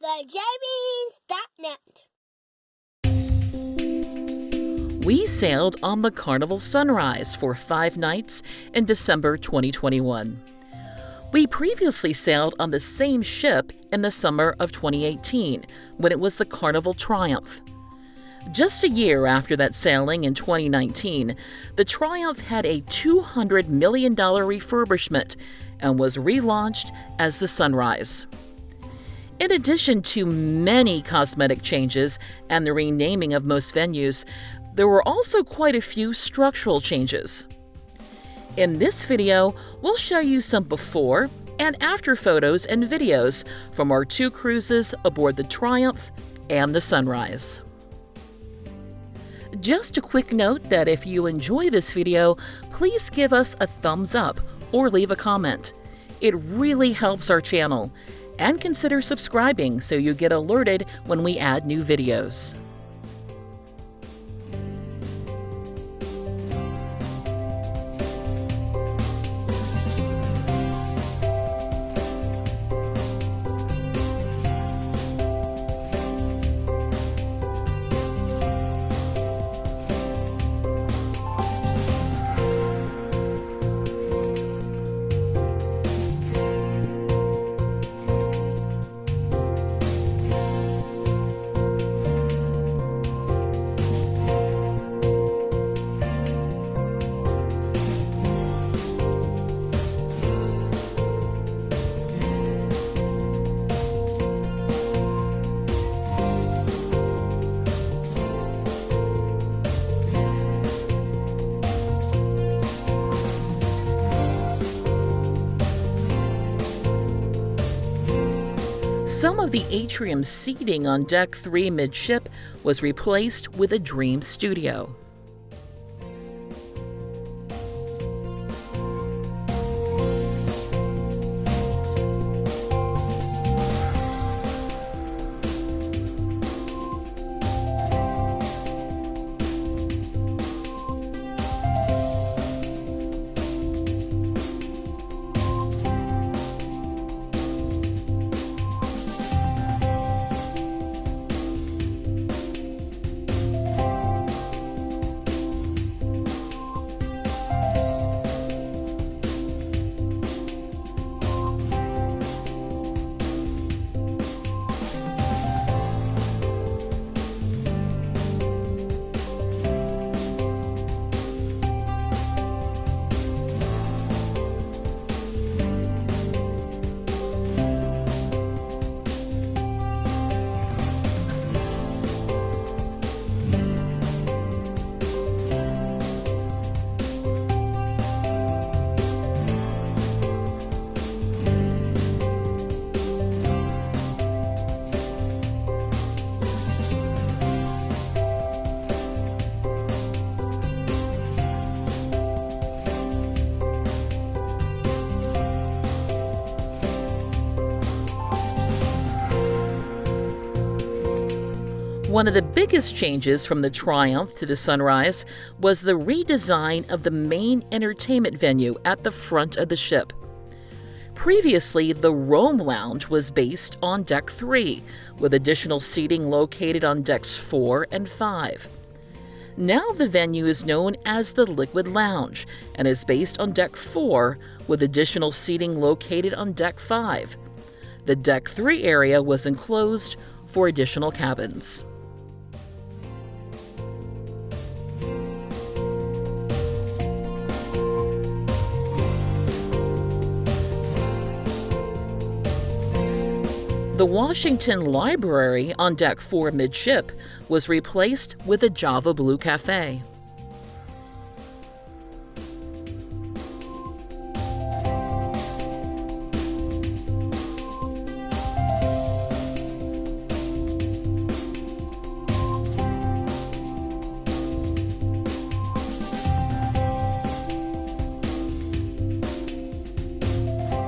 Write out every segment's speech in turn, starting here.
TheJbeans.net. We sailed on the Carnival Sunrise for 5 nights in December 2021. We previously sailed on the same ship in the summer of 2018 when it was the Carnival Triumph. Just a year after that sailing in 2019, the Triumph had a $200 million refurbishment and was relaunched as the Sunrise. In addition to many cosmetic changes and the renaming of most venues, there were also quite a few structural changes. In this video, we'll show you some before and after photos and videos from our 2 cruises aboard the Triumph and the Sunrise. Just a quick note that if you enjoy this video, please give us a thumbs up or leave a comment. It really helps our channel. And consider subscribing so you get alerted when we add new videos. Some of the atrium seating on Deck 3 midship was replaced with a dream studio. One of the biggest changes from the Triumph to the Sunrise was the redesign of the main entertainment venue at the front of the ship. Previously, the Rome Lounge was based on Deck 3, with additional seating located on Decks 4 and 5. Now the venue is known as the Liquid Lounge and is based on Deck 4, with additional seating located on Deck 5. The Deck 3 area was enclosed for additional cabins. The Washington Library on Deck 4 midship was replaced with a Java Blue Cafe.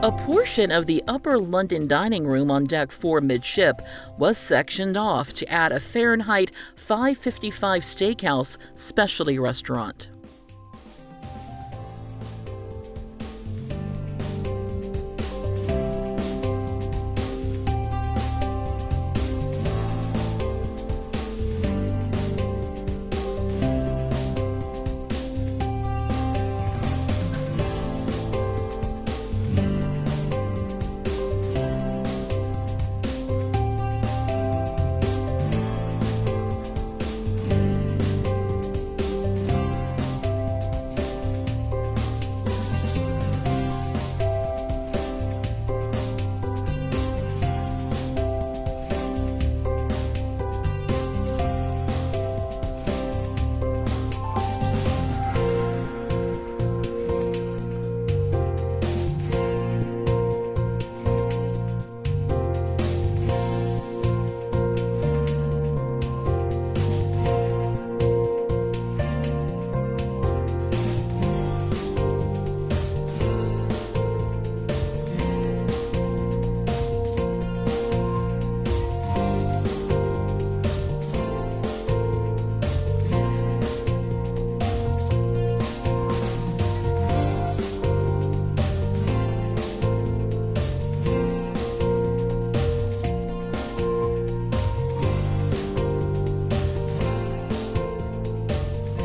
A portion of the Upper London dining room on Deck 4 midship was sectioned off to add a Fahrenheit 555 steakhouse specialty restaurant.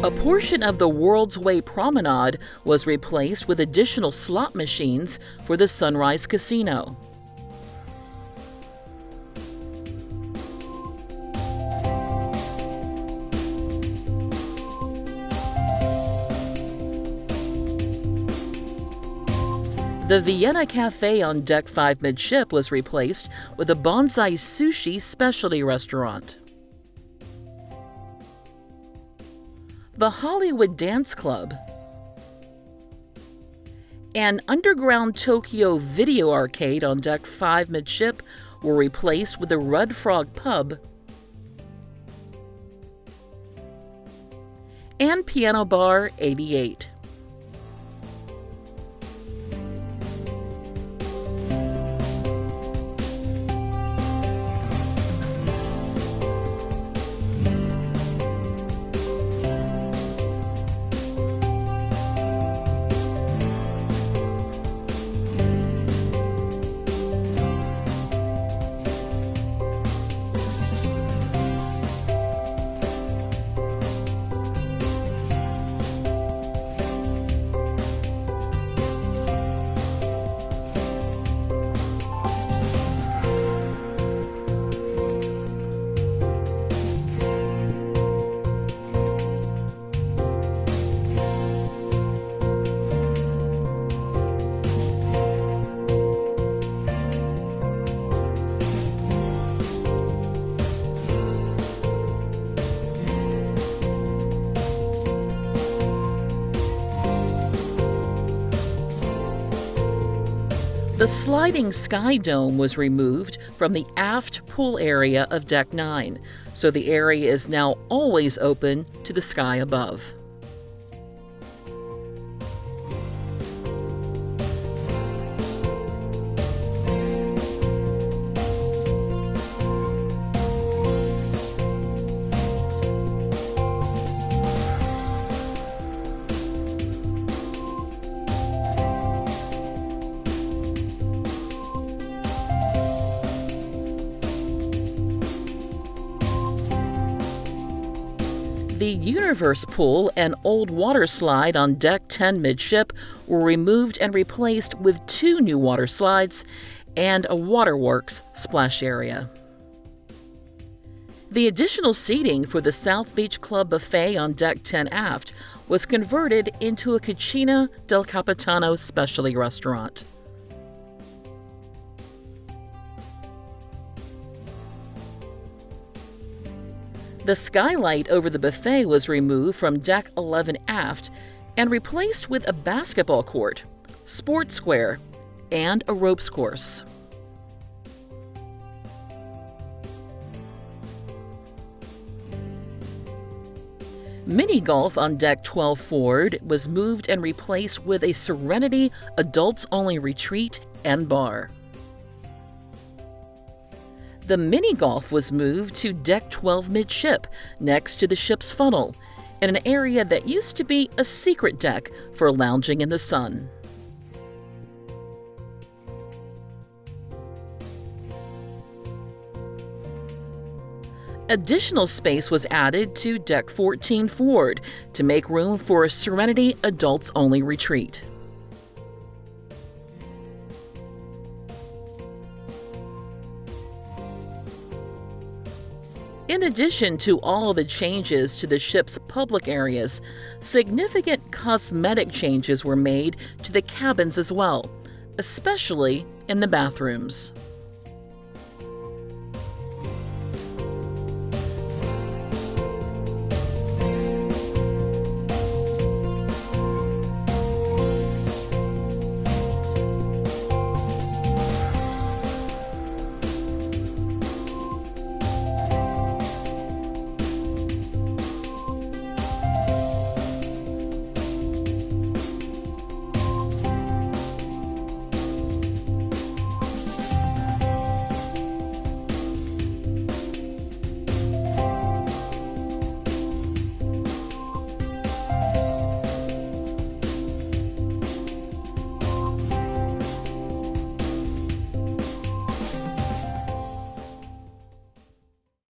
A portion of the World's Way Promenade was replaced with additional slot machines for the Sunrise Casino. The Vienna Cafe on Deck 5 midship was replaced with a bonsai sushi specialty restaurant. The Hollywood Dance Club, an underground Tokyo video arcade on Deck 5 midship were replaced with the Red Frog Pub and Piano Bar 88. The sliding sky dome was removed from the aft pool area of Deck 9, so the area is now always open to the sky above. The Universe Pool and old water slide on Deck 10 midship were removed and replaced with 2 new water slides and a waterworks splash area. The additional seating for the South Beach Club buffet on Deck 10 aft was converted into a Cucina del Capitano specialty restaurant. The skylight over the buffet was removed from Deck 11 aft and replaced with a basketball court, sports square, and a ropes course. Mini golf on Deck 12 forward was moved and replaced with a Serenity adults-only retreat and bar. The mini golf was moved to Deck 12 midship, next to the ship's funnel, in an area that used to be a secret deck for lounging in the sun. Additional space was added to Deck 14 forward to make room for a Serenity adults-only retreat. In addition to all the changes to the ship's public areas, significant cosmetic changes were made to the cabins as well, especially in the bathrooms.